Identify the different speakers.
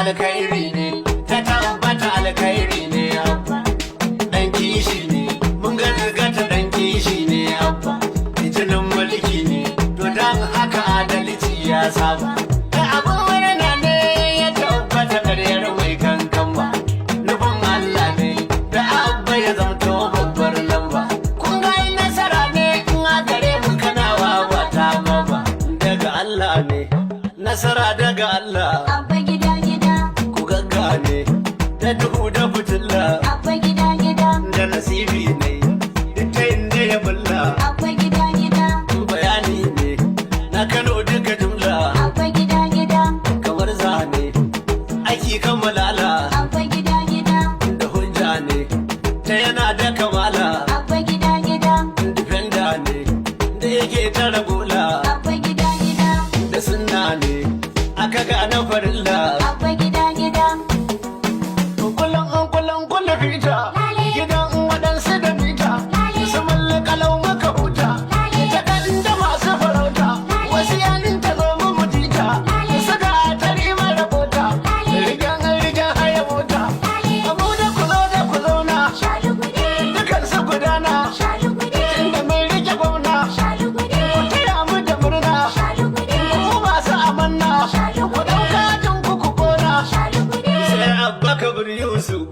Speaker 1: alkhairi ne, ta tabbata alkhairi ne Abba. Dan kishi ne, mun gata dan kishi ne Abba. Jinin mulki ne, to dan haka adalci ya saba. Da abin murna ne ya tabbata ƙaryar mai kankan ba. Nufin Allah ne, da Abba ya zamto babbar lamba. Kun ga nasara ne in a gare mu kana wawa ta baba. Daga Allah ne, nasara daga Allah.
Speaker 2: Abba gida gida,
Speaker 1: Ku gaggane, da duhu da fitilla.
Speaker 2: Abba gida gida,
Speaker 1: Da nasibi ne, duk ta inda ya bulla.
Speaker 2: Abba gida gida,
Speaker 1: Bayani ne, na Kano duka jumla.
Speaker 2: Abba gida gida,
Speaker 1: Kamar zane, aiki kan malala.
Speaker 2: Abba gida gida,
Speaker 1: Da hujja ne, ta yana da kamala.
Speaker 2: Abba gida gida,
Speaker 1: Difenda ne, da yake tara gola.
Speaker 2: Abba gida gida,
Speaker 1: Da sunna ne, aka gane farilla.
Speaker 2: Abba gida gida,
Speaker 1: Kullum fita, gidan waɗansu da mita. Su mallaka lau maka huta, ita kan da masu farauta. Wasu yanin ta zo mu mutita, suka tari mara bota. Rigen haya mota, abu da ku zauna. Dukan su gudana, inda mai rike gwamna. Ku taya mu da murna, ku masu amanna. Ku ɗauka tun ku kona, sai Abba Kabir Yusuf.